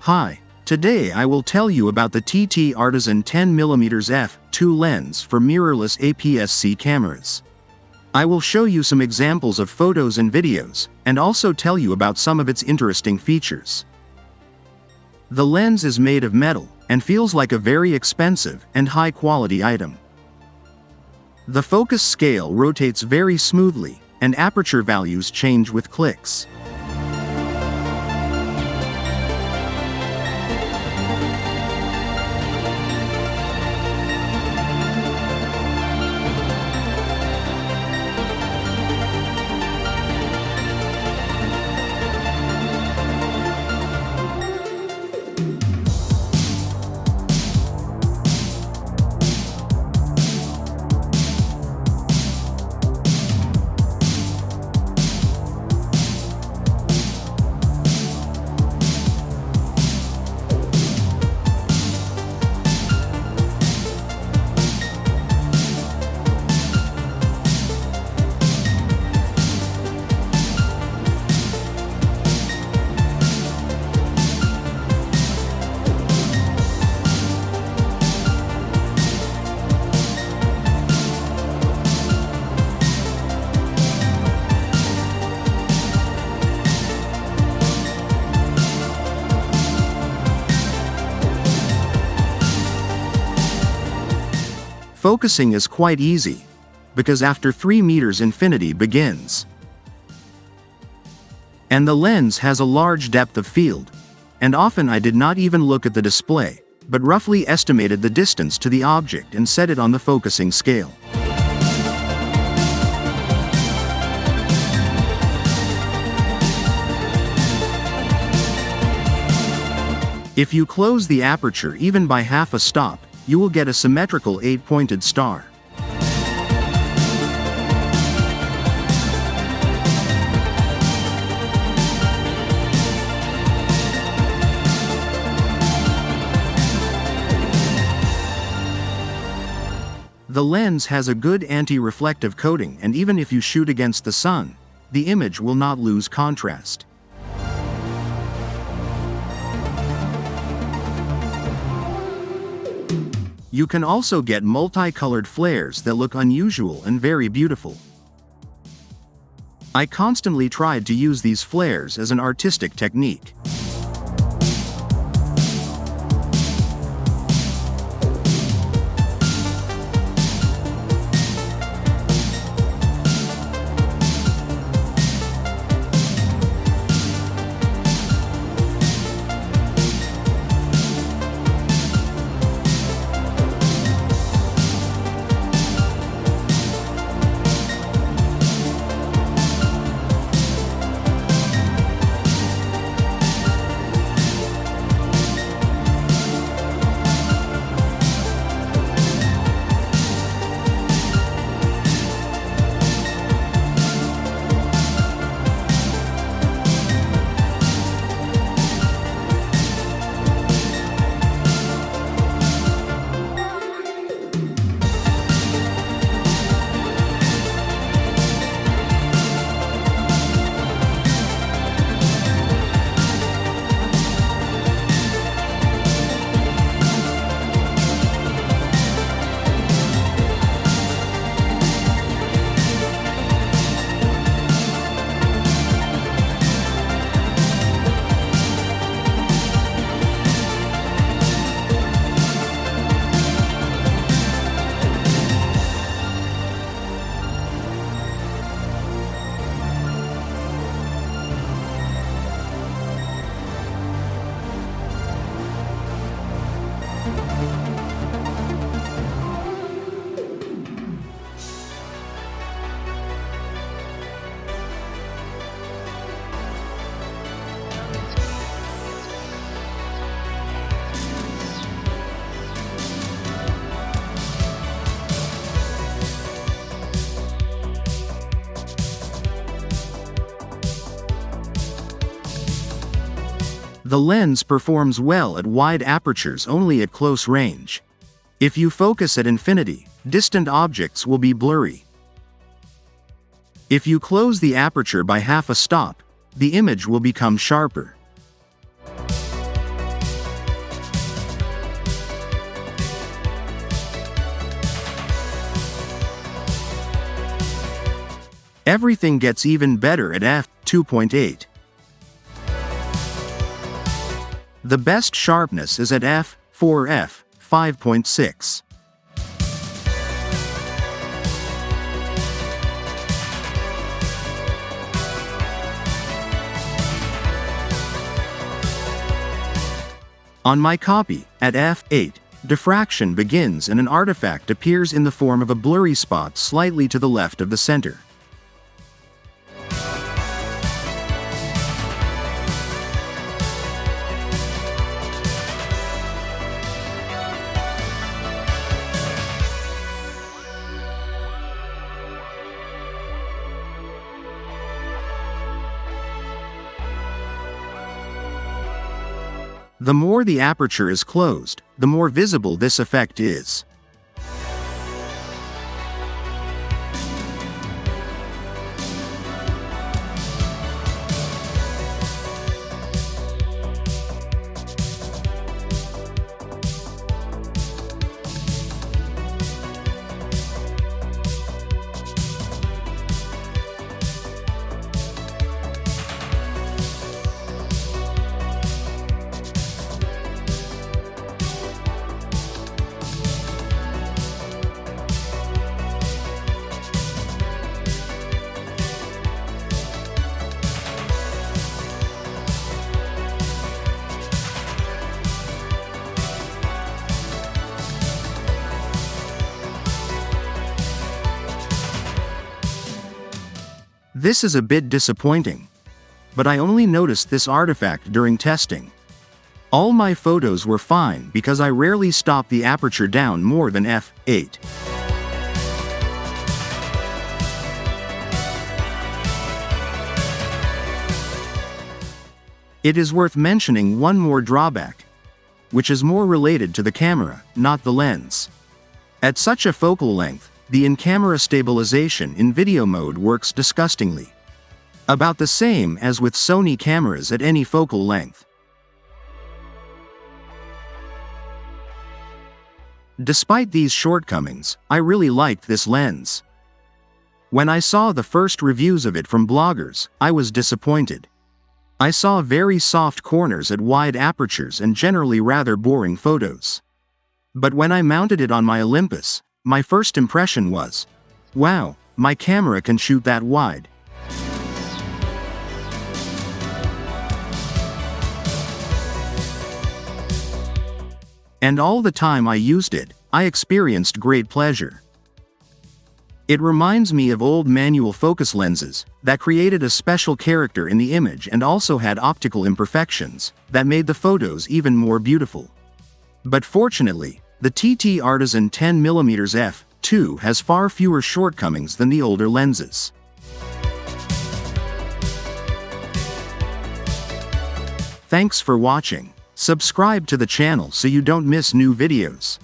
Hi, today I will tell you about the TTArtisan 10mm f2 lens for mirrorless APS-C cameras. I will show you some examples of photos and videos, and also tell you about some of its interesting features. The lens is made of metal, and feels like a very expensive and high-quality item. The focus scale rotates very smoothly, and aperture values change with clicks. Focusing is quite easy, because after 3 meters infinity begins. And the lens has a large depth of field, and often I did not even look at the display, but roughly estimated the distance to the object and set it on the focusing scale. If you close the aperture even by half a stop, you will get a symmetrical 8-pointed star. The lens has a good anti-reflective coating, and even if you shoot against the sun, the image will not lose contrast. You can also get multicolored flares that look unusual and very beautiful. I constantly tried to use these flares as an artistic technique. The lens performs well at wide apertures, only at close range. If you focus at infinity, distant objects will be blurry. If you close the aperture by half a stop, the image will become sharper. Everything gets even better at f2.8. The best sharpness is at f4f5.6. On my copy, at f8, diffraction begins and an artifact appears in the form of a blurry spot slightly to the left of the center. The more the aperture is closed, the more visible this effect is. This is a bit disappointing, but I only noticed this artifact during testing. All my photos were fine because I rarely stop the aperture down more than f8. It is worth mentioning one more drawback, which is more related to the camera, not the lens. At such a focal length, the in-camera stabilization in video mode works disgustingly. About the same as with Sony cameras at any focal length. Despite these shortcomings, I really liked this lens. When I saw the first reviews of it from bloggers, I was disappointed. I saw very soft corners at wide apertures and generally rather boring photos. But when I mounted it on my Olympus, my first impression was, wow, my camera can shoot that wide. And all the time I used it, I experienced great pleasure. It reminds me of old manual focus lenses that created a special character in the image and also had optical imperfections that made the photos even more beautiful. But fortunately, the TTArtisan 10mm f2 has far fewer shortcomings than the older lenses. Thanks for watching. Subscribe to the channel so you don't miss new videos.